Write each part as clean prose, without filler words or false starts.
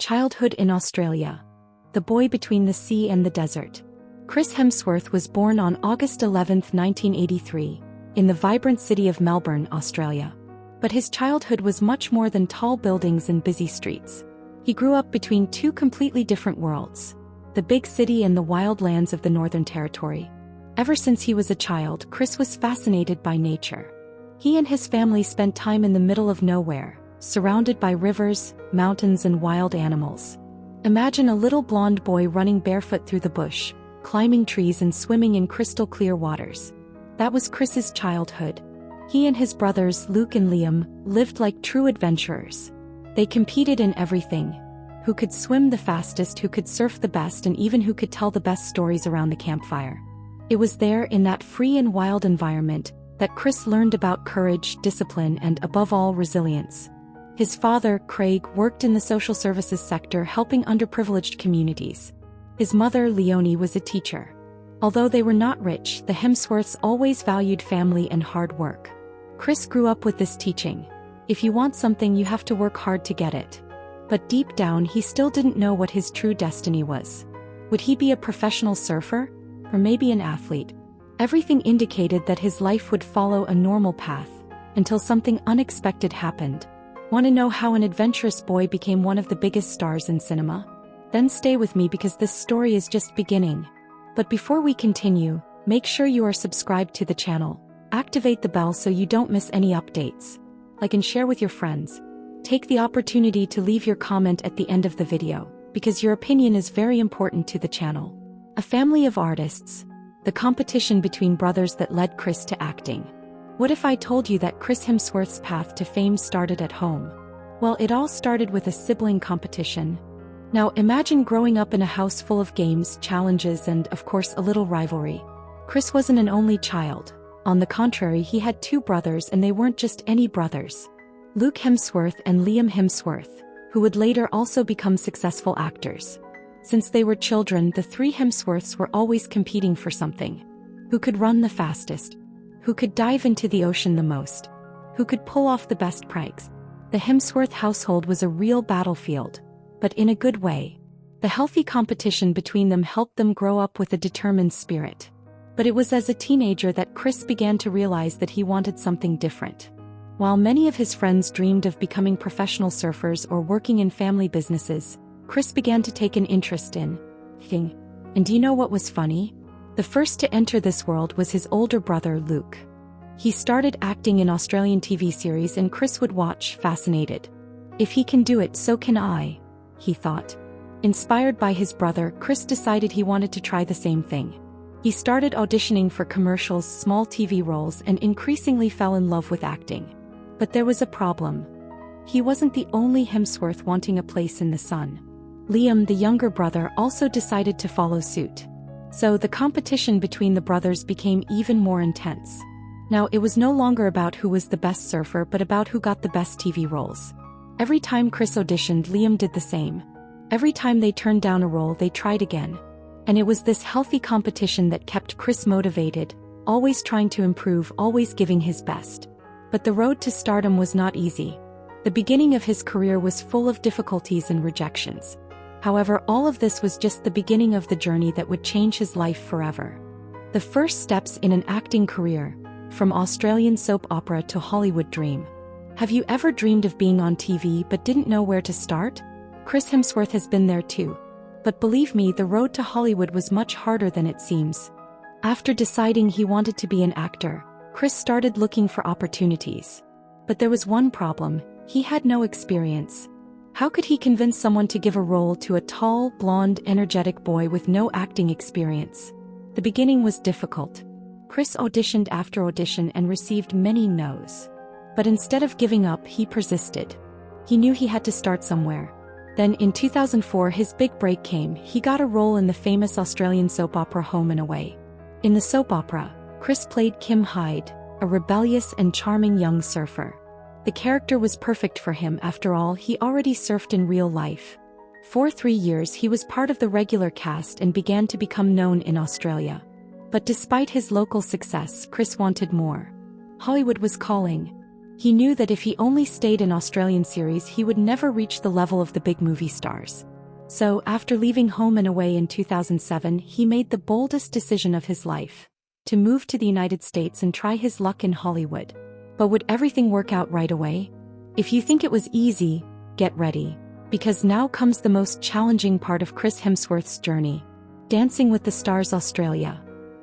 Childhood in Australia. The boy between the sea and the desert. Chris Hemsworth was born on August 11, 1983, in the vibrant city of Melbourne, Australia. But his childhood was much more than tall buildings and busy streets. He grew up between two completely different worlds, the big city and the wild lands of the Northern Territory. Ever since he was a child, Chris was fascinated by nature. He and his family spent time in the middle of nowhere, surrounded by rivers, mountains and wild animals. Imagine a little blonde boy running barefoot through the bush, climbing trees and swimming in crystal-clear waters. That was Chris's childhood. He and his brothers Luke and Liam lived like true adventurers. They competed in everything: who could swim the fastest, who could surf the best, and even who could tell the best stories around the campfire. It was there, in that free and wild environment, that Chris learned about courage, discipline, and above all, resilience. His father, Craig, worked in the social services sector helping underprivileged communities. His mother, Leonie, was a teacher. Although they were not rich, the Hemsworths always valued family and hard work. Chris grew up with this teaching: if you want something, you have to work hard to get it. But deep down, he still didn't know what his true destiny was. Would he be a professional surfer? Or maybe an athlete? Everything indicated that his life would follow a normal path, until something unexpected happened. Want to know how an adventurous boy became one of the biggest stars in cinema? Then stay with me, because this story is just beginning. But before we continue, make sure you are subscribed to the channel. Activate the bell so you don't miss any updates. Like and share with your friends. Take the opportunity to leave your comment at the end of the video, because your opinion is very important to the channel. A family of artists. The competition between brothers that led Chris to acting. What if I told you that Chris Hemsworth's path to fame started at home? Well, it all started with a sibling competition. Now imagine growing up in a house full of games, challenges, and, of course, a little rivalry. Chris wasn't an only child. On the contrary, he had two brothers, and they weren't just any brothers. Luke Hemsworth and Liam Hemsworth, who would later also become successful actors. Since they were children, the three Hemsworths were always competing for something. Who could run the fastest? Who could dive into the ocean the most? Who could pull off the best pranks? The Hemsworth household was a real battlefield, but in a good way. The healthy competition between them helped them grow up with a determined spirit. But it was as a teenager that Chris began to realize that he wanted something different. While many of his friends dreamed of becoming professional surfers or working in family businesses, Chris began to take an interest in acting. And do you know what was funny? The first to enter this world was his older brother Luke. He started acting in Australian TV series, and Chris would watch, fascinated. If he can do it, so can I, he thought. Inspired by his brother, Chris decided he wanted to try the same thing. He started auditioning for commercials, small TV roles, and increasingly fell in love with acting. But there was a problem. He wasn't the only Hemsworth wanting a place in the sun. Liam, the younger brother, also decided to follow suit. So the competition between the brothers became even more intense. Now it was no longer about who was the best surfer, but about who got the best TV roles. Every time Chris auditioned, Liam did the same. Every time they turned down a role, they tried again. And it was this healthy competition that kept Chris motivated, always trying to improve, always giving his best. But the road to stardom was not easy. The beginning of his career was full of difficulties and rejections. However, all of this was just the beginning of the journey that would change his life forever. The first steps in an acting career, from Australian soap opera to Hollywood dream. Have you ever dreamed of being on TV but didn't know where to start? Chris Hemsworth has been there too. But believe me, the road to Hollywood was much harder than it seems. After deciding he wanted to be an actor, Chris started looking for opportunities. But there was one problem: he had no experience. How could he convince someone to give a role to a tall, blonde, energetic boy with no acting experience? The beginning was difficult. Chris auditioned after audition and received many no's. But instead of giving up, he persisted. He knew he had to start somewhere. Then in 2004, his big break came. He got a role in the famous Australian soap opera Home and Away. In the soap opera, Chris played Kim Hyde, a rebellious and charming young surfer. The character was perfect for him. After all, he already surfed in real life. For 3 years, he was part of the regular cast and began to become known in Australia. But despite his local success, Chris wanted more. Hollywood was calling. He knew that if he only stayed in Australian series he would never reach the level of the big movie stars. So, after leaving home and away in 2007, he made the boldest decision of his life: to move to the United States and try his luck in Hollywood. But would everything work out right away? If you think it was easy, get ready. Because now comes the most challenging part of Chris Hemsworth's journey: Dancing with the Stars Australia.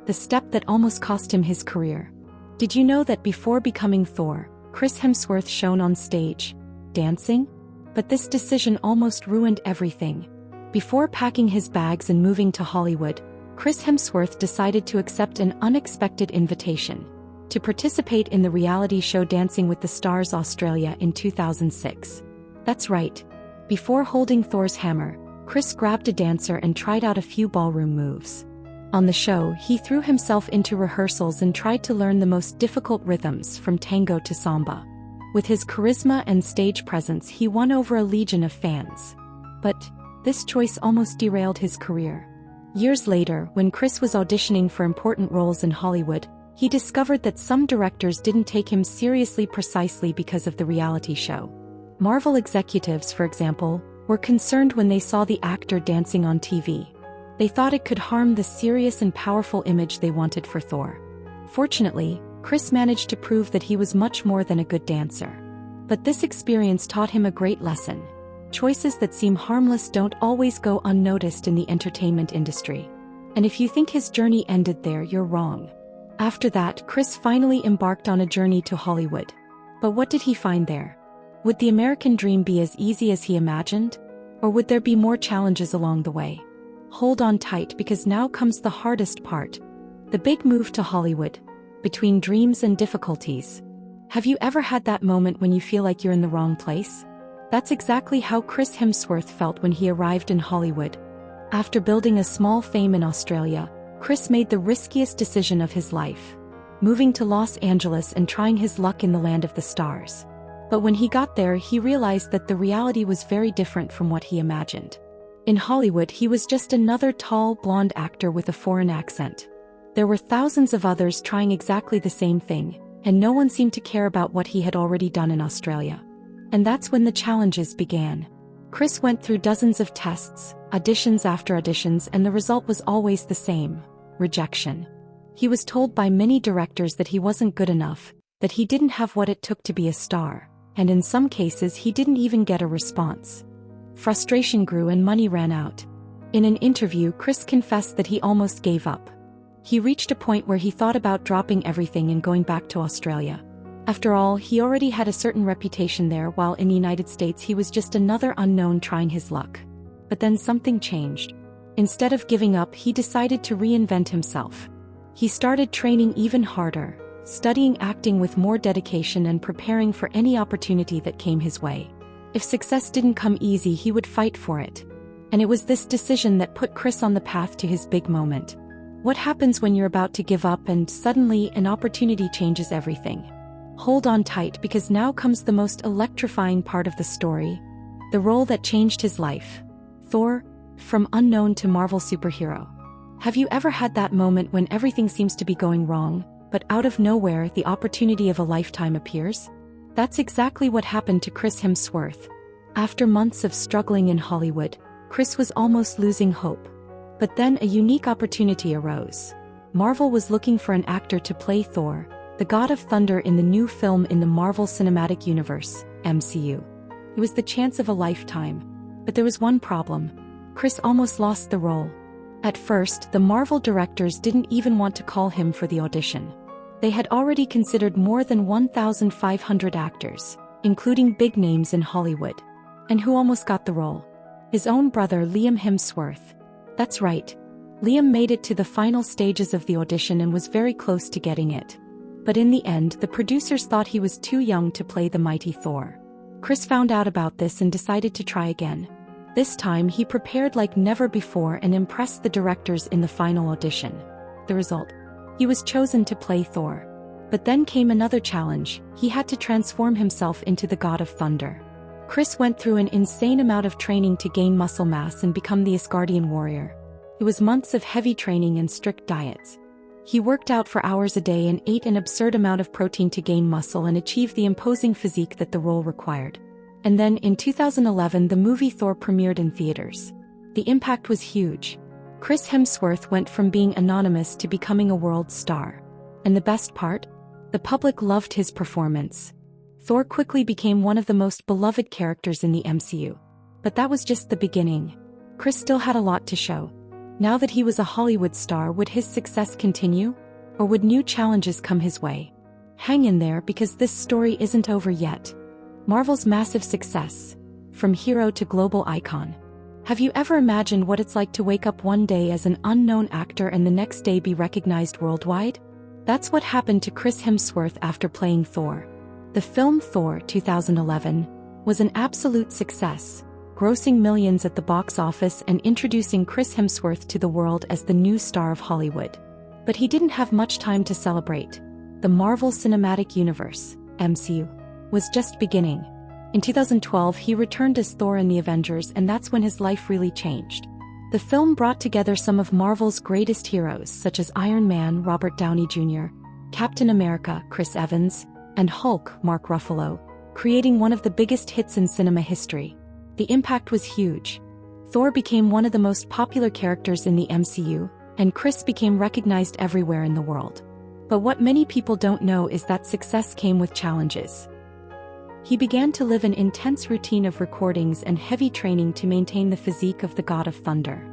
The step that almost cost him his career. Did you know that before becoming Thor, Chris Hemsworth shone on stage, dancing? But this decision almost ruined everything. Before packing his bags and moving to Hollywood, Chris Hemsworth decided to accept an unexpected invitation to participate in the reality show Dancing with the Stars Australia in 2006. That's right. Before holding Thor's hammer, Chris grabbed a dancer and tried out a few ballroom moves. On the show, he threw himself into rehearsals and tried to learn the most difficult rhythms from tango to samba. With his charisma and stage presence, he won over a legion of fans. But this choice almost derailed his career. Years later, when Chris was auditioning for important roles in Hollywood, he discovered that some directors didn't take him seriously precisely because of the reality show. Marvel executives, for example, were concerned when they saw the actor dancing on TV. They thought it could harm the serious and powerful image they wanted for Thor. Fortunately, Chris managed to prove that he was much more than a good dancer. But this experience taught him a great lesson. Choices that seem harmless don't always go unnoticed in the entertainment industry. And if you think his journey ended there, you're wrong. After that, Chris finally embarked on a journey to Hollywood. But what did he find there? Would the American dream be as easy as he imagined? Or would there be more challenges along the way? Hold on tight, because now comes the hardest part. The big move to Hollywood. Between dreams and difficulties. Have you ever had that moment when you feel like you're in the wrong place? That's exactly how Chris Hemsworth felt when he arrived in Hollywood. After building a small fame in Australia, Chris made the riskiest decision of his life: moving to Los Angeles and trying his luck in the land of the stars. But when he got there, he realized that the reality was very different from what he imagined. In Hollywood, he was just another tall, blonde actor with a foreign accent. There were thousands of others trying exactly the same thing, and no one seemed to care about what he had already done in Australia. And that's when the challenges began. Chris went through dozens of tests, auditions after auditions, and the result was always the same: rejection. He was told by many directors that he wasn't good enough, that he didn't have what it took to be a star, and in some cases he didn't even get a response. Frustration grew and money ran out. In an interview, Chris confessed that he almost gave up. He reached a point where he thought about dropping everything and going back to Australia. After all, he already had a certain reputation there, while in the United States he was just another unknown trying his luck. But then something changed. Instead of giving up, he decided to reinvent himself. He started training even harder, studying acting with more dedication and preparing for any opportunity that came his way. If success didn't come easy, he would fight for it. And it was this decision that put Chris on the path to his big moment. What happens when you're about to give up and suddenly an opportunity changes everything? Hold on tight, because now comes the most electrifying part of the story. The role that changed his life. Thor, from unknown to Marvel superhero. Have you ever had that moment when everything seems to be going wrong, but out of nowhere the opportunity of a lifetime appears? That's exactly what happened to Chris Hemsworth. After months of struggling in Hollywood, Chris was almost losing hope. But then a unique opportunity arose. Marvel was looking for an actor to play Thor, the God of Thunder, in the new film in the Marvel Cinematic Universe, MCU. It was the chance of a lifetime. But there was one problem. Chris almost lost the role. At first, the Marvel directors didn't even want to call him for the audition. They had already considered more than 1,500 actors, including big names in Hollywood. And who almost got the role? His own brother, Liam Hemsworth. That's right. Liam made it to the final stages of the audition and was very close to getting it. But in the end, the producers thought he was too young to play the mighty Thor. Chris found out about this and decided to try again. This time, he prepared like never before and impressed the directors in the final audition. The result? He was chosen to play Thor. But then came another challenge. He had to transform himself into the God of Thunder. Chris went through an insane amount of training to gain muscle mass and become the Asgardian warrior. It was months of heavy training and strict diets. He worked out for hours a day and ate an absurd amount of protein to gain muscle and achieve the imposing physique that the role required. And then, in 2011, the movie Thor premiered in theaters. The impact was huge. Chris Hemsworth went from being anonymous to becoming a world star. And the best part? The public loved his performance. Thor quickly became one of the most beloved characters in the MCU. But that was just the beginning. Chris still had a lot to show. Now that he was a Hollywood star, would his success continue? Or would new challenges come his way? Hang in there, because this story isn't over yet. Marvel's massive success. From hero to global icon. Have you ever imagined what it's like to wake up one day as an unknown actor and the next day be recognized worldwide? That's what happened to Chris Hemsworth after playing Thor. The film Thor 2011 was an absolute success, grossing millions at the box office and introducing Chris Hemsworth to the world as the new star of Hollywood. But he didn't have much time to celebrate. The Marvel Cinematic Universe, MCU, was just beginning. In 2012, he returned as Thor in the Avengers, and that's when his life really changed. The film brought together some of Marvel's greatest heroes such as Iron Man, Robert Downey Jr., Captain America, Chris Evans, and Hulk, Mark Ruffalo, creating one of the biggest hits in cinema history. The impact was huge. Thor became one of the most popular characters in the MCU, and Chris became recognized everywhere in the world. But what many people don't know is that success came with challenges. He began to live an intense routine of recordings and heavy training to maintain the physique of the God of Thunder.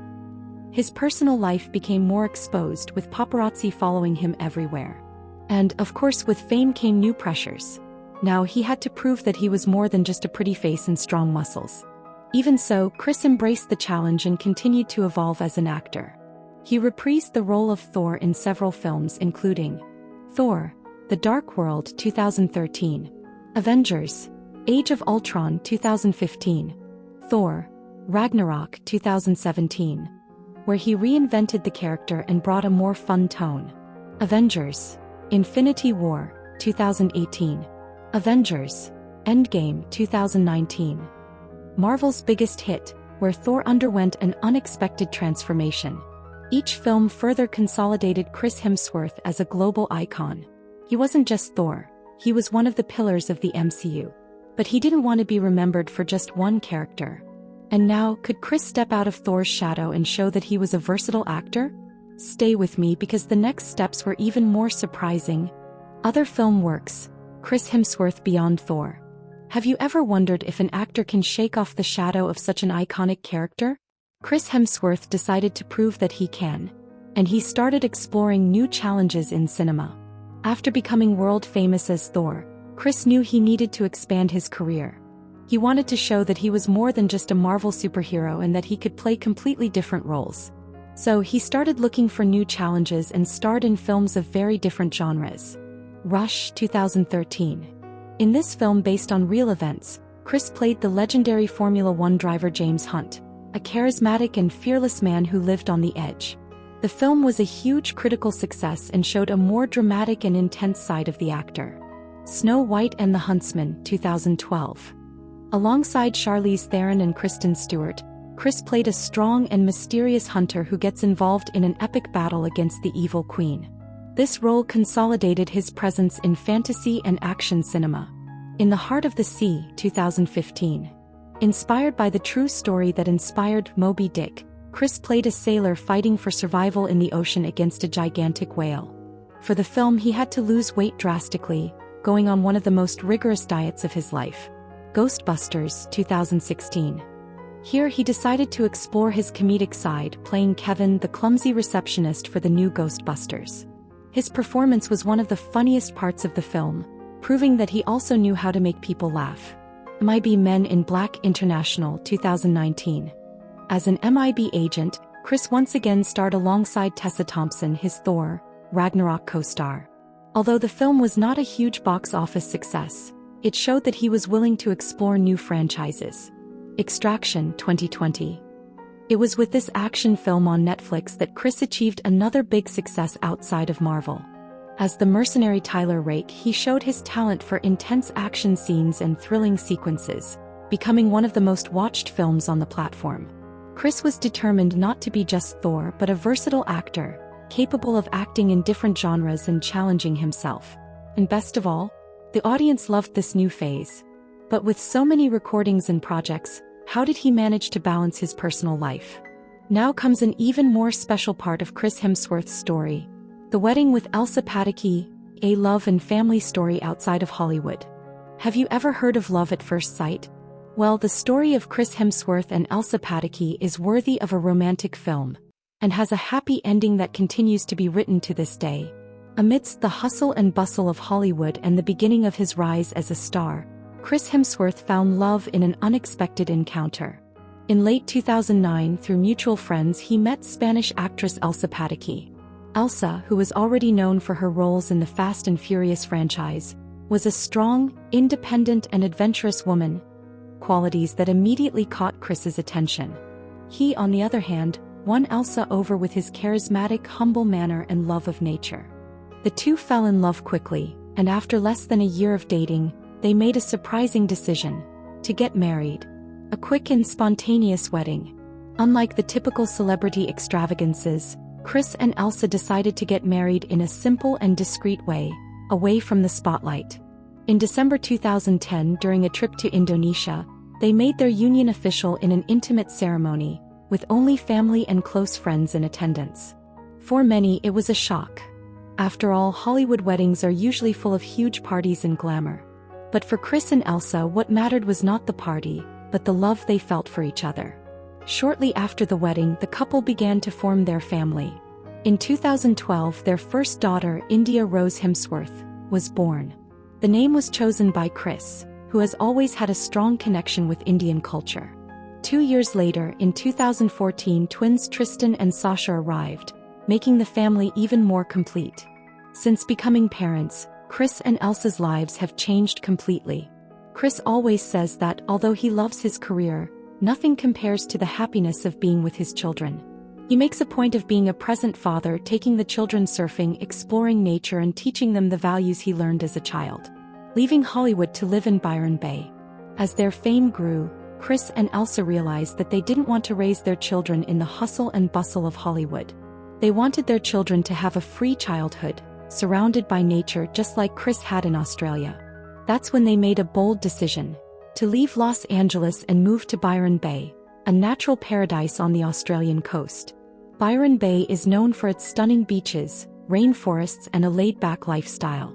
His personal life became more exposed, with paparazzi following him everywhere. And, of course, with fame came new pressures. Now he had to prove that he was more than just a pretty face and strong muscles. Even so, Chris embraced the challenge and continued to evolve as an actor. He reprised the role of Thor in several films, including Thor: The Dark World 2013, Avengers: Age of Ultron 2015, Thor: Ragnarok 2017, where he reinvented the character and brought a more fun tone, Avengers: Infinity War 2018, Avengers: Endgame 2019. Marvel's biggest hit, where Thor underwent an unexpected transformation. Each film further consolidated Chris Hemsworth as a global icon. He wasn't just Thor, he was one of the pillars of the MCU. But he didn't want to be remembered for just one character. And now, could Chris step out of Thor's shadow and show that he was a versatile actor? Stay with me, because the next steps were even more surprising. Other film works: Chris Hemsworth beyond Thor. Have you ever wondered if an actor can shake off the shadow of such an iconic character? Chris Hemsworth decided to prove that he can. And he started exploring new challenges in cinema. After becoming world famous as Thor, Chris knew he needed to expand his career. He wanted to show that he was more than just a Marvel superhero and that he could play completely different roles. So he started looking for new challenges and starred in films of very different genres. Rush 2013. In this film based on real events, Chris played the legendary Formula One driver James Hunt, a charismatic and fearless man who lived on the edge. The film was a huge critical success and showed a more dramatic and intense side of the actor. Snow White and the Huntsman 2012. Alongside Charlize Theron and Kristen Stewart, Chris played a strong and mysterious hunter who gets involved in an epic battle against the evil queen. This role consolidated his presence in fantasy and action cinema. In the Heart of the Sea 2015. Inspired by the true story that inspired Moby Dick, Chris played a sailor fighting for survival in the ocean against a gigantic whale. For the film, he had to lose weight drastically, going on one of the most rigorous diets of his life. Ghostbusters 2016. Here he decided to explore his comedic side, playing Kevin, the clumsy receptionist for the new Ghostbusters. His performance was one of the funniest parts of the film, proving that he also knew how to make people laugh. MIB Men in Black International 2019. As an MIB agent, Chris once again starred alongside Tessa Thompson, his Thor: Ragnarok co-star. Although the film was not a huge box office success, it showed that he was willing to explore new franchises. Extraction 2020. It was with this action film on Netflix that Chris achieved another big success outside of Marvel. As the mercenary Tyler Rake, he showed his talent for intense action scenes and thrilling sequences, becoming one of the most watched films on the platform. Chris was determined not to be just Thor but a versatile actor, capable of acting in different genres and challenging himself. And best of all, the audience loved this new phase. But with so many recordings and projects, how did he manage to balance his personal life? Now comes an even more special part of Chris Hemsworth's story: the wedding with Elsa Pataky, a love and family story outside of Hollywood. Have you ever heard of love at first sight? Well, the story of Chris Hemsworth and Elsa Pataky is worthy of a romantic film, and has a happy ending that continues to be written to this day. Amidst the hustle and bustle of Hollywood and the beginning of his rise as a star, Chris Hemsworth found love in an unexpected encounter. In late 2009, through mutual friends, he met Spanish actress Elsa Pataky. Elsa, who was already known for her roles in the Fast and Furious franchise, was a strong, independent and adventurous woman, qualities that immediately caught Chris's attention. He, on the other hand, won Elsa over with his charismatic, humble manner and love of nature. The two fell in love quickly, and after less than a year of dating, they made a surprising decision: to get married. A quick and spontaneous wedding. Unlike the typical celebrity extravagances, Chris and Elsa decided to get married in a simple and discreet way, away from the spotlight. In December 2010, during a trip to Indonesia, they made their union official in an intimate ceremony, with only family and close friends in attendance. For many, it was a shock. After all, Hollywood weddings are usually full of huge parties and glamour. But for Chris and Elsa, what mattered was not the party, but the love they felt for each other. Shortly after the wedding, the couple began to form their family. In 2012, their first daughter, India Rose Hemsworth, was born. The name was chosen by Chris, who has always had a strong connection with Indian culture. 2 years later, in 2014, twins Tristan and Sasha arrived, making the family even more complete. Since becoming parents, Chris and Elsa's lives have changed completely. Chris always says that, although he loves his career, nothing compares to the happiness of being with his children. He makes a point of being a present father, taking the children surfing, exploring nature and teaching them the values he learned as a child. Leaving Hollywood to live in Byron Bay. As their fame grew, Chris and Elsa realized that they didn't want to raise their children in the hustle and bustle of Hollywood. They wanted their children to have a free childhood, surrounded by nature just like Chris had in Australia. That's when they made a bold decision: to leave Los Angeles and move to Byron Bay, a natural paradise on the Australian coast. Byron Bay is known for its stunning beaches, rainforests and a laid-back lifestyle.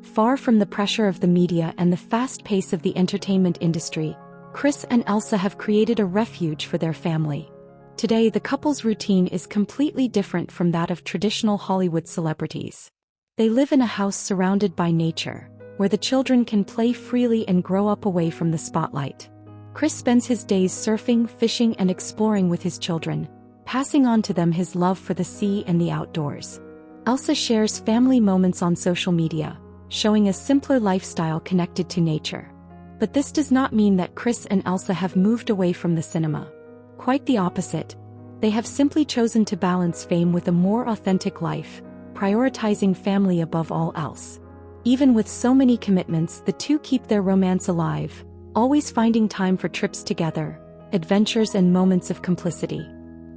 Far from the pressure of the media and the fast pace of the entertainment industry, Chris and Elsa have created a refuge for their family. Today, the couple's routine is completely different from that of traditional Hollywood celebrities. They live in a house surrounded by nature, where the children can play freely and grow up away from the spotlight. Chris spends his days surfing, fishing and exploring with his children, passing on to them his love for the sea and the outdoors. Elsa shares family moments on social media, showing a simpler lifestyle connected to nature. But this does not mean that Chris and Elsa have moved away from the cinema. Quite the opposite. They have simply chosen to balance fame with a more authentic life, prioritizing family above all else. Even with so many commitments, the two keep their romance alive, always finding time for trips together, adventures and moments of complicity.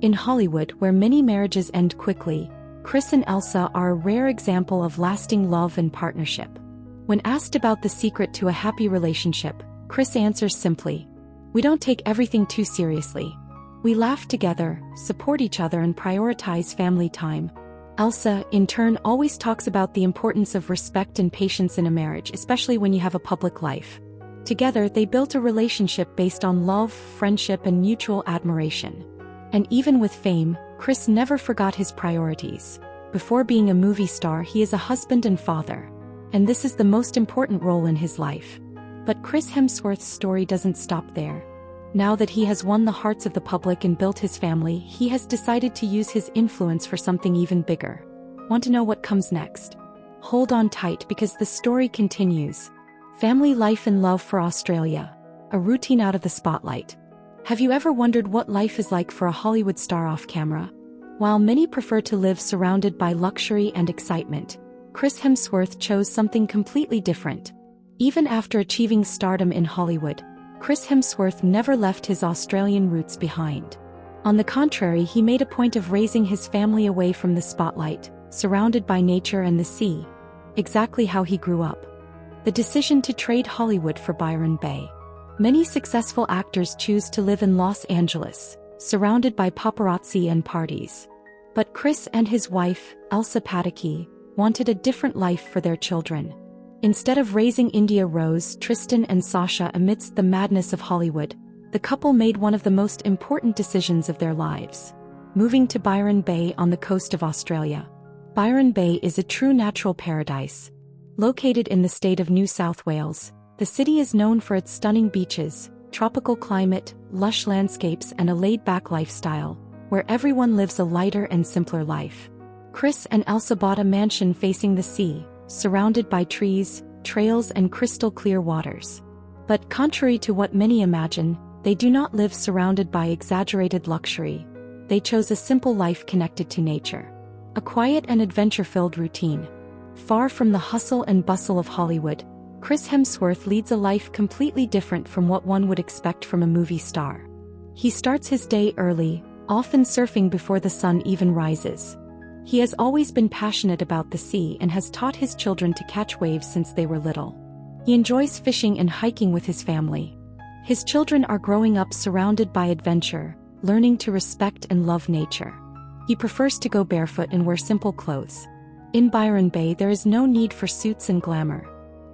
In Hollywood, where many marriages end quickly, Chris and Elsa are a rare example of lasting love and partnership. When asked about the secret to a happy relationship, Chris answers simply: "We don't take everything too seriously. We laugh together, support each other and prioritize family time." Elsa, in turn, always talks about the importance of respect and patience in a marriage, especially when you have a public life. Together, they built a relationship based on love, friendship, and mutual admiration. And even with fame, Chris never forgot his priorities. Before being a movie star, he is a husband and father. And this is the most important role in his life. But Chris Hemsworth's story doesn't stop there. Now that he has won the hearts of the public and built his family, he has decided to use his influence for something even bigger. Want to know what comes next? Hold on tight, because the story continues. Family life and love for Australia. A routine out of the spotlight. Have you ever wondered what life is like for a Hollywood star off camera? While many prefer to live surrounded by luxury and excitement, Chris Hemsworth chose something completely different. Even after achieving stardom in Hollywood, Chris Hemsworth never left his Australian roots behind. On the contrary, he made a point of raising his family away from the spotlight, surrounded by nature and the sea. Exactly how he grew up. The decision to trade Hollywood for Byron Bay. Many successful actors choose to live in Los Angeles, surrounded by paparazzi and parties. But Chris and his wife, Elsa Pataky, wanted a different life for their children. Instead of raising India Rose, Tristan and Sasha amidst the madness of Hollywood, the couple made one of the most important decisions of their lives. Moving to Byron Bay on the coast of Australia. Byron Bay is a true natural paradise. Located in the state of New South Wales, the city is known for its stunning beaches, tropical climate, lush landscapes and a laid-back lifestyle, where everyone lives a lighter and simpler life. Chris and Elsa bought a mansion facing the sea, surrounded by trees, trails and crystal-clear waters. But contrary to what many imagine, they do not live surrounded by exaggerated luxury. They chose a simple life connected to nature. A quiet and adventure-filled routine. Far from the hustle and bustle of Hollywood, Chris Hemsworth leads a life completely different from what one would expect from a movie star. He starts his day early, often surfing before the sun even rises. He has always been passionate about the sea and has taught his children to catch waves since they were little. He enjoys fishing and hiking with his family. His children are growing up surrounded by adventure, learning to respect and love nature. He prefers to go barefoot and wear simple clothes. In Byron Bay there is no need for suits and glamour.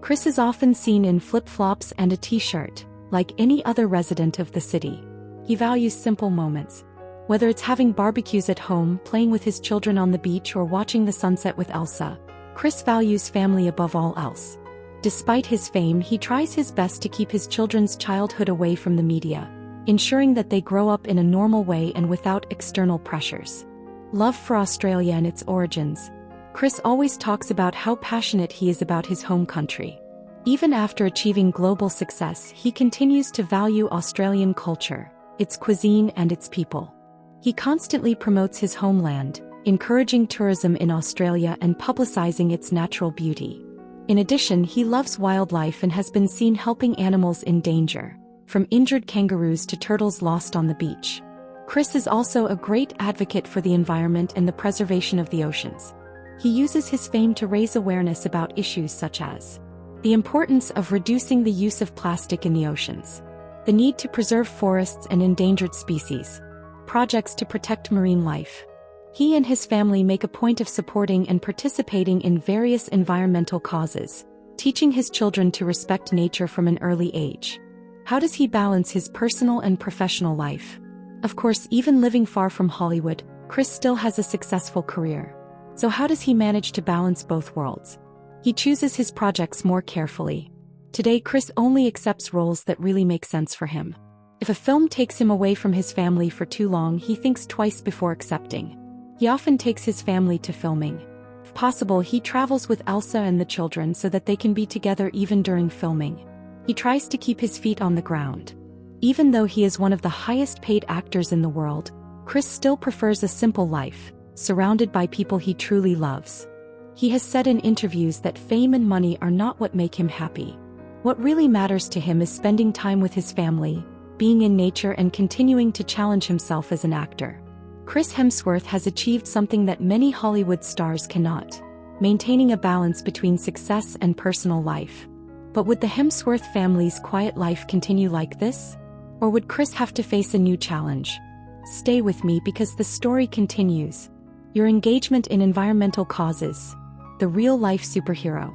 Chris is often seen in flip-flops and a t-shirt, like any other resident of the city. He values simple moments. Whether it's having barbecues at home, playing with his children on the beach or watching the sunset with Elsa, Chris values family above all else. Despite his fame, he tries his best to keep his children's childhood away from the media, ensuring that they grow up in a normal way and without external pressures. Love for Australia and its origins. Chris always talks about how passionate he is about his home country. Even after achieving global success, he continues to value Australian culture, its cuisine and its people. He constantly promotes his homeland, encouraging tourism in Australia and publicizing its natural beauty. In addition, he loves wildlife and has been seen helping animals in danger, from injured kangaroos to turtles lost on the beach. Chris is also a great advocate for the environment and the preservation of the oceans. He uses his fame to raise awareness about issues such as the importance of reducing the use of plastic in the oceans, the need to preserve forests and endangered species, projects to protect marine life. He and his family make a point of supporting and participating in various environmental causes, teaching his children to respect nature from an early age. How does he balance his personal and professional life? Of course, even living far from Hollywood, Chris still has a successful career. So how does he manage to balance both worlds? He chooses his projects more carefully. Today, Chris only accepts roles that really make sense for him. If a film takes him away from his family for too long, he thinks twice before accepting. He often takes his family to filming. If possible, he travels with Elsa and the children so that they can be together even during filming. He tries to keep his feet on the ground. Even though he is one of the highest-paid actors in the world, Chris still prefers a simple life, surrounded by people he truly loves. He has said in interviews that fame and money are not what make him happy. What really matters to him is spending time with his family, being in nature and continuing to challenge himself as an actor. Chris Hemsworth has achieved something that many Hollywood stars cannot, maintaining a balance between success and personal life. But would the Hemsworth family's quiet life continue like this? Or would Chris have to face a new challenge? Stay with me because the story continues. Your engagement in environmental causes. The real-life superhero.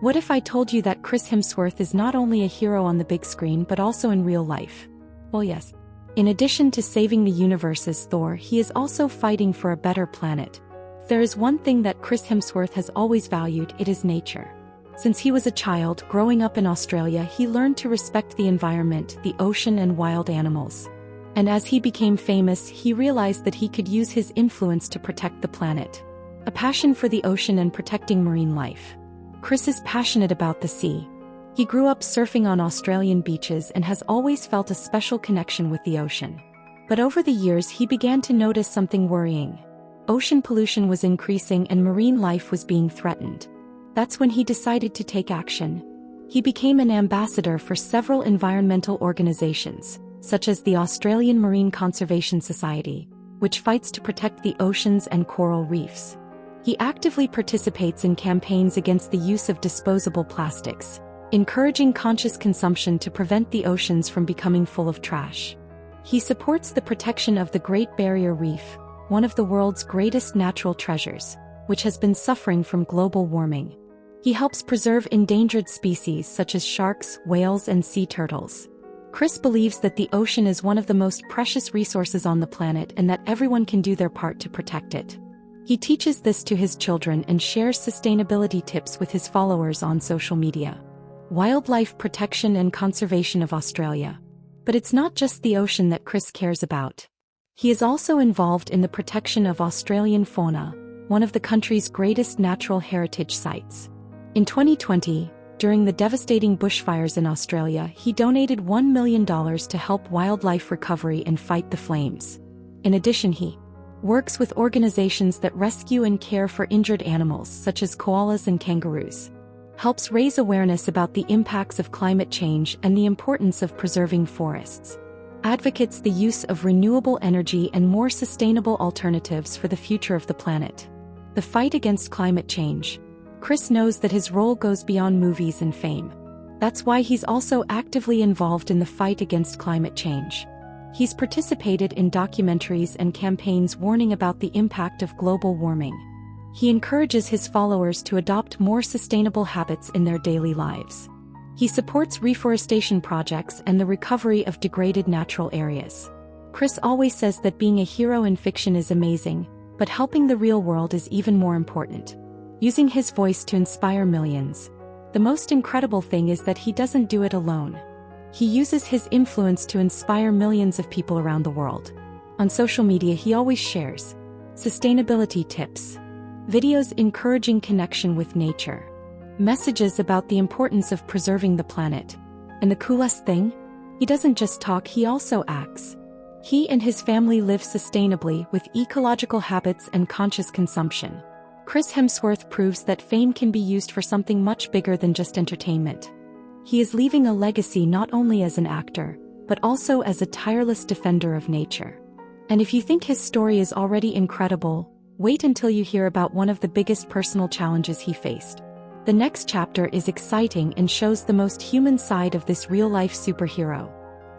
What if I told you that Chris Hemsworth is not only a hero on the big screen but also in real life? Well, yes. In addition to saving the universe as Thor, he is also fighting for a better planet. If there is one thing that Chris Hemsworth has always valued, it is nature. Since he was a child, growing up in Australia, he learned to respect the environment, the ocean and wild animals. And as he became famous, he realized that he could use his influence to protect the planet. A passion for the ocean and protecting marine life. Chris is passionate about the sea. He grew up surfing on Australian beaches and has always felt a special connection with the ocean. But over the years he began to notice something worrying. Ocean pollution was increasing and marine life was being threatened. That's when he decided to take action. He became an ambassador for several environmental organizations, such as the Australian Marine Conservation Society, which fights to protect the oceans and coral reefs. He actively participates in campaigns against the use of disposable plastics, encouraging conscious consumption to prevent the oceans from becoming full of trash. He supports the protection of the Great Barrier Reef, one of the world's greatest natural treasures, which has been suffering from global warming. He helps preserve endangered species such as sharks, whales, and sea turtles. Chris believes that the ocean is one of the most precious resources on the planet and that everyone can do their part to protect it. He teaches this to his children and shares sustainability tips with his followers on social media. Wildlife Protection and Conservation of Australia. But it's not just the ocean that Chris cares about. He is also involved in the protection of Australian fauna, one of the country's greatest natural heritage sites. In 2020, during the devastating bushfires in Australia, he donated $1 million to help wildlife recovery and fight the flames. In addition, he works with organizations that rescue and care for injured animals such as koalas and kangaroos, helps raise awareness about the impacts of climate change and the importance of preserving forests, advocates the use of renewable energy and more sustainable alternatives for the future of the planet. The fight against climate change. Chris knows that his role goes beyond movies and fame. That's why he's also actively involved in the fight against climate change. He's participated in documentaries and campaigns warning about the impact of global warming. He encourages his followers to adopt more sustainable habits in their daily lives. He supports reforestation projects and the recovery of degraded natural areas. Chris always says that being a hero in fiction is amazing, but helping the real world is even more important. Using his voice to inspire millions. The most incredible thing is that he doesn't do it alone. He uses his influence to inspire millions of people around the world. On social media, he always shares sustainability tips, videos encouraging connection with nature, messages about the importance of preserving the planet. And the coolest thing? He doesn't just talk, he also acts. He and his family live sustainably with ecological habits and conscious consumption. Chris Hemsworth proves that fame can be used for something much bigger than just entertainment. He is leaving a legacy not only as an actor, but also as a tireless defender of nature. And if you think his story is already incredible, wait until you hear about one of the biggest personal challenges he faced. The next chapter is exciting and shows the most human side of this real-life superhero.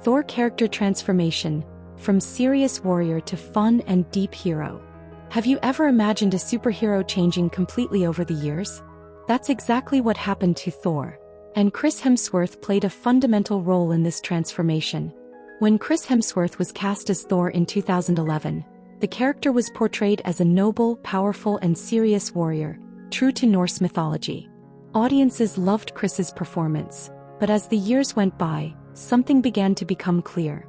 Thor character transformation, from serious warrior to fun and deep hero. Have you ever imagined a superhero changing completely over the years? That's exactly what happened to Thor. And Chris Hemsworth played a fundamental role in this transformation. When Chris Hemsworth was cast as Thor in 2011, the character was portrayed as a noble, powerful, and serious warrior, true to Norse mythology. Audiences loved Chris's performance, but as the years went by, something began to become clear.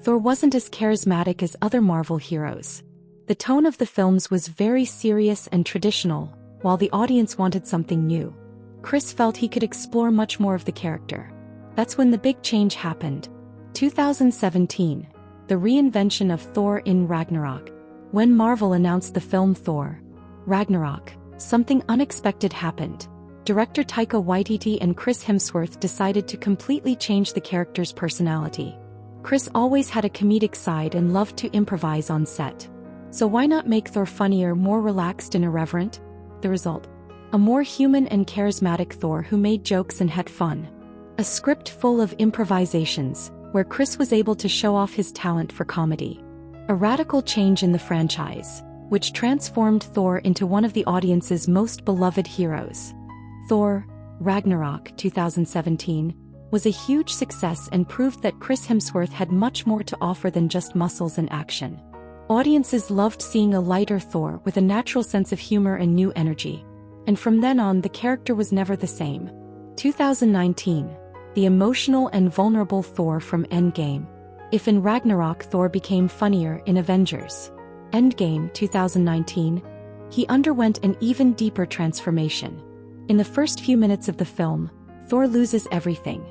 Thor wasn't as charismatic as other Marvel heroes. The tone of the films was very serious and traditional, while the audience wanted something new. Chris felt he could explore much more of the character. That's when the big change happened. 2017, the reinvention of Thor in Ragnarok. When Marvel announced the film Thor, Ragnarok, something unexpected happened. Director Taika Waititi and Chris Hemsworth decided to completely change the character's personality. Chris always had a comedic side and loved to improvise on set. So why not make Thor funnier, more relaxed and irreverent? The result? A more human and charismatic Thor who made jokes and had fun. A script full of improvisations, where Chris was able to show off his talent for comedy. A radical change in the franchise, which transformed Thor into one of the audience's most beloved heroes. Thor, Ragnarok 2017, was a huge success and proved that Chris Hemsworth had much more to offer than just muscles and action. Audiences loved seeing a lighter Thor with a natural sense of humor and new energy. And from then on, the character was never the same. 2019, the emotional and vulnerable Thor from Endgame. If in Ragnarok Thor became funnier in Avengers Endgame 2019, he underwent an even deeper transformation. In the first few minutes of the film, Thor loses everything.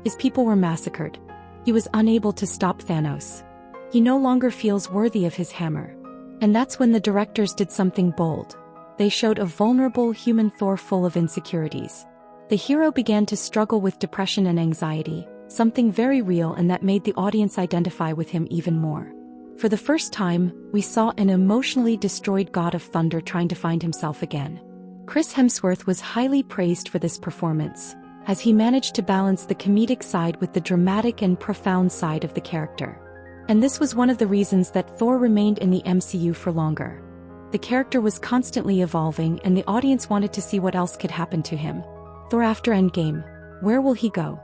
His people were massacred. He was unable to stop Thanos. He no longer feels worthy of his hammer. And that's when the directors did something bold. They showed a vulnerable human Thor full of insecurities. The hero began to struggle with depression and anxiety, something very real and that made the audience identify with him even more. For the first time, we saw an emotionally destroyed god of thunder trying to find himself again. Chris Hemsworth was highly praised for this performance, as he managed to balance the comedic side with the dramatic and profound side of the character. And this was one of the reasons that Thor remained in the MCU for longer. The character was constantly evolving and the audience wanted to see what else could happen to him. Thor after Endgame, where will he go?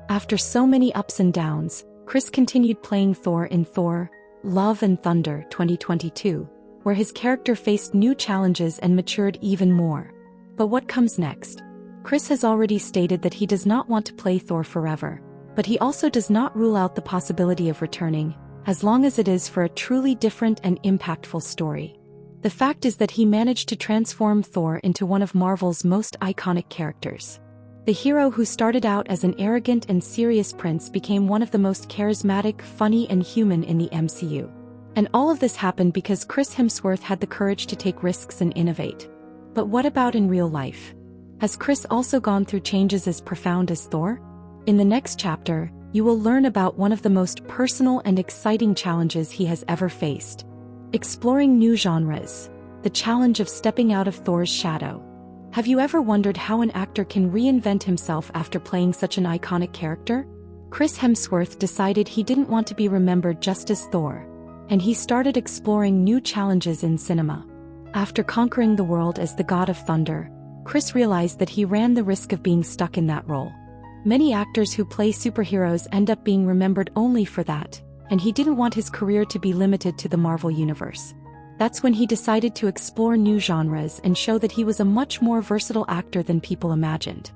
After so many ups and downs, Chris continued playing Thor in Thor: Love and Thunder 2022, where his character faced new challenges and matured even more. But what comes next? Chris has already stated that he does not want to play Thor forever, but he also does not rule out the possibility of returning, as long as it is for a truly different and impactful story. The fact is that he managed to transform Thor into one of Marvel's most iconic characters. The hero who started out as an arrogant and serious prince became one of the most charismatic, funny and human in the MCU. And all of this happened because Chris Hemsworth had the courage to take risks and innovate. But what about in real life? Has Chris also gone through changes as profound as Thor? In the next chapter, you will learn about one of the most personal and exciting challenges he has ever faced. Exploring new genres, the challenge of stepping out of Thor's shadow. Have you ever wondered how an actor can reinvent himself after playing such an iconic character? Chris Hemsworth decided he didn't want to be remembered just as Thor, and he started exploring new challenges in cinema. After conquering the world as the God of Thunder, Chris realized that he ran the risk of being stuck in that role. Many actors who play superheroes end up being remembered only for that, and he didn't want his career to be limited to the Marvel Universe. That's when he decided to explore new genres and show that he was a much more versatile actor than people imagined.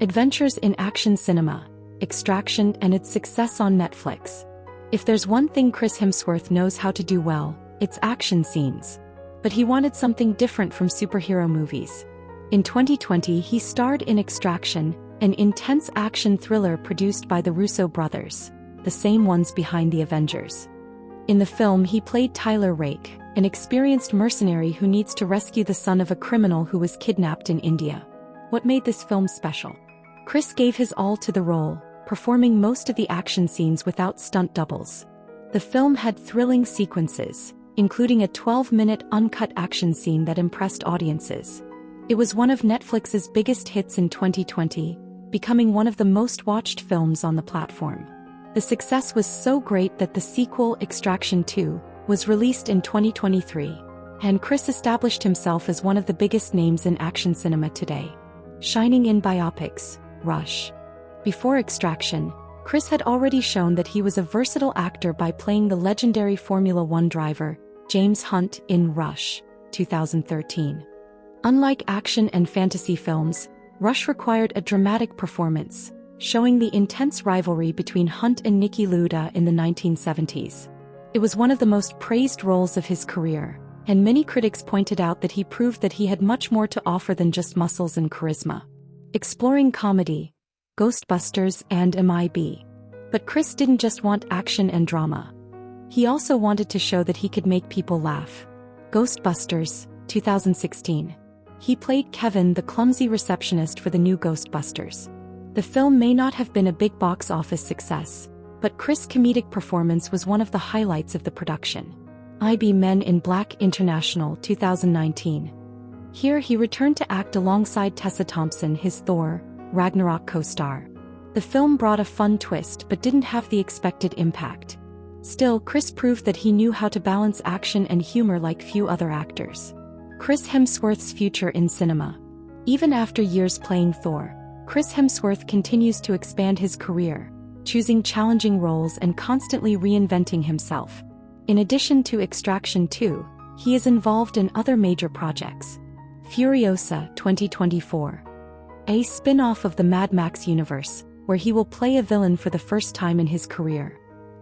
Adventures in action cinema, Extraction and its success on Netflix. If there's one thing Chris Hemsworth knows how to do well, it's action scenes. But he wanted something different from superhero movies. In 2020 he starred in Extraction, an intense action thriller produced by the Russo brothers, the same ones behind the Avengers. In the film he played Tyler Rake, an experienced mercenary who needs to rescue the son of a criminal who was kidnapped in India. What made this film special? Chris gave his all to the role, performing most of the action scenes without stunt doubles. The film had thrilling sequences, including a 12-minute uncut action scene that impressed audiences. It was one of Netflix's biggest hits in 2020, becoming one of the most watched films on the platform. The success was so great that the sequel, Extraction 2, was released in 2023, and Chris established himself as one of the biggest names in action cinema today. Shining in biopics, Rush. Before Extraction, Chris had already shown that he was a versatile actor by playing the legendary Formula One driver, James Hunt, in Rush, 2013. Unlike action and fantasy films, Rush required a dramatic performance, showing the intense rivalry between Hunt and Niki Lauda in the 1970s. It was one of the most praised roles of his career, and many critics pointed out that he proved that he had much more to offer than just muscles and charisma. Exploring comedy, Ghostbusters and MIB. But Chris didn't just want action and drama. He also wanted to show that he could make people laugh. Ghostbusters, 2016. He played Kevin, the clumsy receptionist for the new Ghostbusters. The film may not have been a big box office success, but Chris' comedic performance was one of the highlights of the production. IB Men in Black International, 2019. Here he returned to act alongside Tessa Thompson, his Thor: Ragnarok co-star. The film brought a fun twist but didn't have the expected impact. Still, Chris proved that he knew how to balance action and humor like few other actors. Chris Hemsworth's future in cinema. Even after years playing Thor, Chris Hemsworth continues to expand his career, choosing challenging roles and constantly reinventing himself. In addition to Extraction 2, he is involved in other major projects. Furiosa 2024. A spin-off of the Mad Max universe, where he will play a villain for the first time in his career.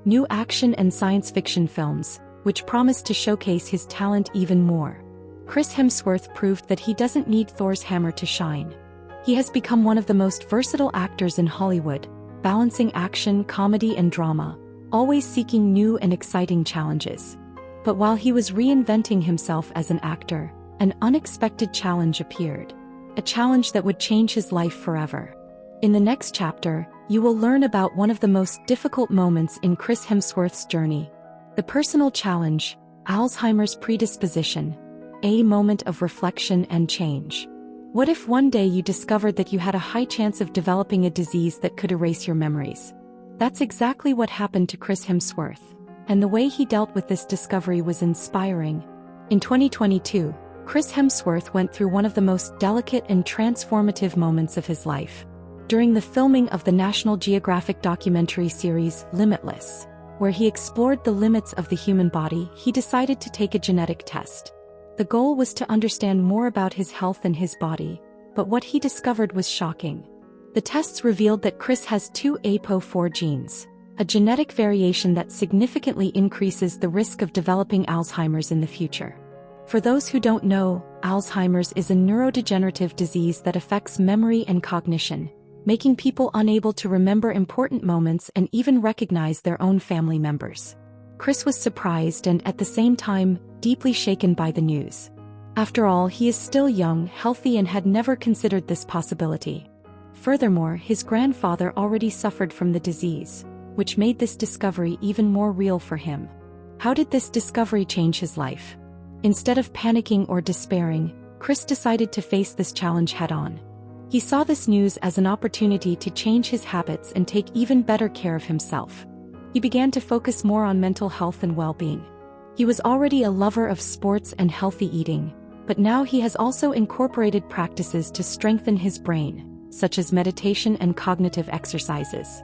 New action and science fiction films, which promise to showcase his talent even more. Chris Hemsworth proved that he doesn't need Thor's hammer to shine. He has become one of the most versatile actors in Hollywood, balancing action, comedy and drama, always seeking new and exciting challenges. But while he was reinventing himself as an actor, an unexpected challenge appeared. A challenge that would change his life forever. In the next chapter, you will learn about one of the most difficult moments in Chris Hemsworth's journey. The personal challenge, Alzheimer's predisposition, a moment of reflection and change. What if one day you discovered that you had a high chance of developing a disease that could erase your memories? That's exactly what happened to Chris Hemsworth, and the way he dealt with this discovery was inspiring. In 2022, Chris Hemsworth went through one of the most delicate and transformative moments of his life. During the filming of the National Geographic documentary series Limitless, where he explored the limits of the human body, he decided to take a genetic test. The goal was to understand more about his health and his body, but what he discovered was shocking. The tests revealed that Chris has two APOE4 genes, a genetic variation that significantly increases the risk of developing Alzheimer's in the future. For those who don't know, Alzheimer's is a neurodegenerative disease that affects memory and cognition, making people unable to remember important moments and even recognize their own family members. Chris was surprised and, at the same time, deeply shaken by the news. After all, he is still young, healthy, and had never considered this possibility. Furthermore, his grandfather already suffered from the disease, which made this discovery even more real for him. How did this discovery change his life? Instead of panicking or despairing, Chris decided to face this challenge head-on. He saw this news as an opportunity to change his habits and take even better care of himself. He began to focus more on mental health and well-being. He was already a lover of sports and healthy eating, but now he has also incorporated practices to strengthen his brain, such as meditation and cognitive exercises.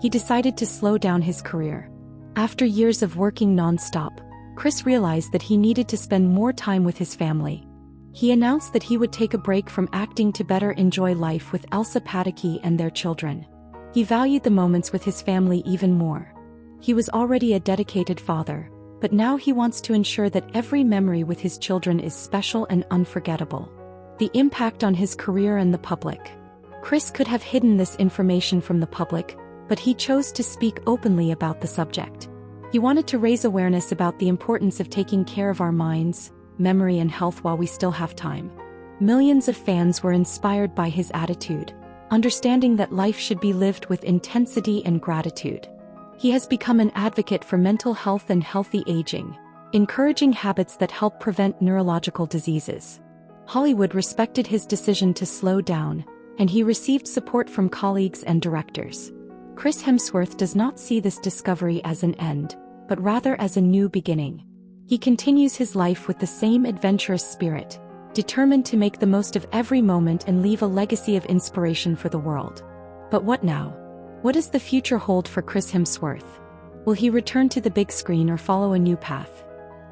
He decided to slow down his career. After years of working non-stop, Chris realized that he needed to spend more time with his family. He announced that he would take a break from acting to better enjoy life with Elsa Pataky and their children. He valued the moments with his family even more. He was already a dedicated father, but now he wants to ensure that every memory with his children is special and unforgettable. The impact on his career and the public. Chris could have hidden this information from the public, but he chose to speak openly about the subject. He wanted to raise awareness about the importance of taking care of our minds, memory, and health while we still have time. Millions of fans were inspired by his attitude, understanding that life should be lived with intensity and gratitude. He has become an advocate for mental health and healthy aging, encouraging habits that help prevent neurological diseases. Hollywood respected his decision to slow down, and he received support from colleagues and directors. Chris Hemsworth does not see this discovery as an end, but rather as a new beginning. He continues his life with the same adventurous spirit, determined to make the most of every moment and leave a legacy of inspiration for the world. But what now? What does the future hold for Chris Hemsworth? Will he return to the big screen or follow a new path?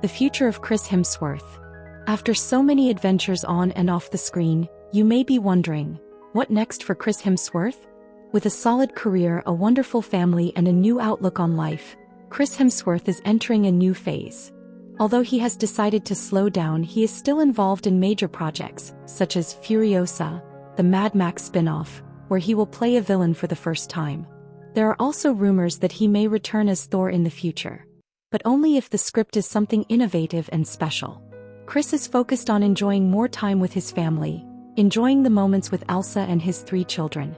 The future of Chris Hemsworth. After so many adventures on and off the screen, you may be wondering, what next for Chris Hemsworth? With a solid career, a wonderful family, and a new outlook on life, Chris Hemsworth is entering a new phase. Although he has decided to slow down, he is still involved in major projects, such as Furiosa, the Mad Max spin-off, where he will play a villain for the first time. There are also rumors that he may return as Thor in the future, but only if the script is something innovative and special. Chris is focused on enjoying more time with his family, enjoying the moments with Elsa and his 3 children.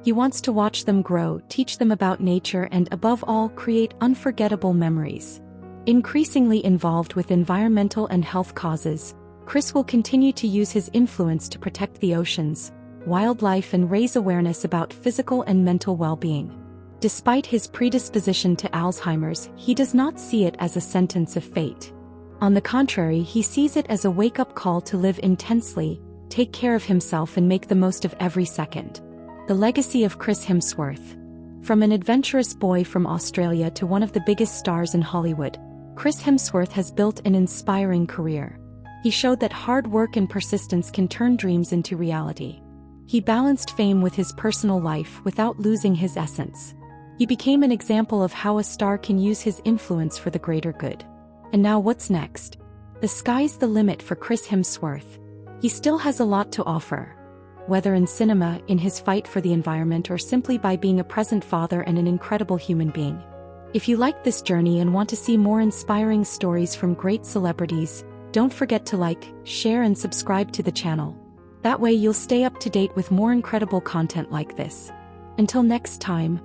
He wants to watch them grow, teach them about nature, and above all, create unforgettable memories. Increasingly involved with environmental and health causes, Chris will continue to use his influence to protect the oceans, wildlife, and raise awareness about physical and mental well-being. Despite his predisposition to Alzheimer's, he does not see it as a sentence of fate. On the contrary, he sees it as a wake-up call to live intensely, take care of himself, and make the most of every second. The legacy of Chris Hemsworth. From an adventurous boy from Australia to one of the biggest stars in Hollywood, Chris Hemsworth has built an inspiring career. He showed that hard work and persistence can turn dreams into reality. He balanced fame with his personal life without losing his essence. He became an example of how a star can use his influence for the greater good. And now what's next? The sky's the limit for Chris Hemsworth. He still has a lot to offer. Whether in cinema, in his fight for the environment, or simply by being a present father and an incredible human being. If you like this journey and want to see more inspiring stories from great celebrities, don't forget to like, share, and subscribe to the channel. That way you'll stay up to date with more incredible content like this. Until next time,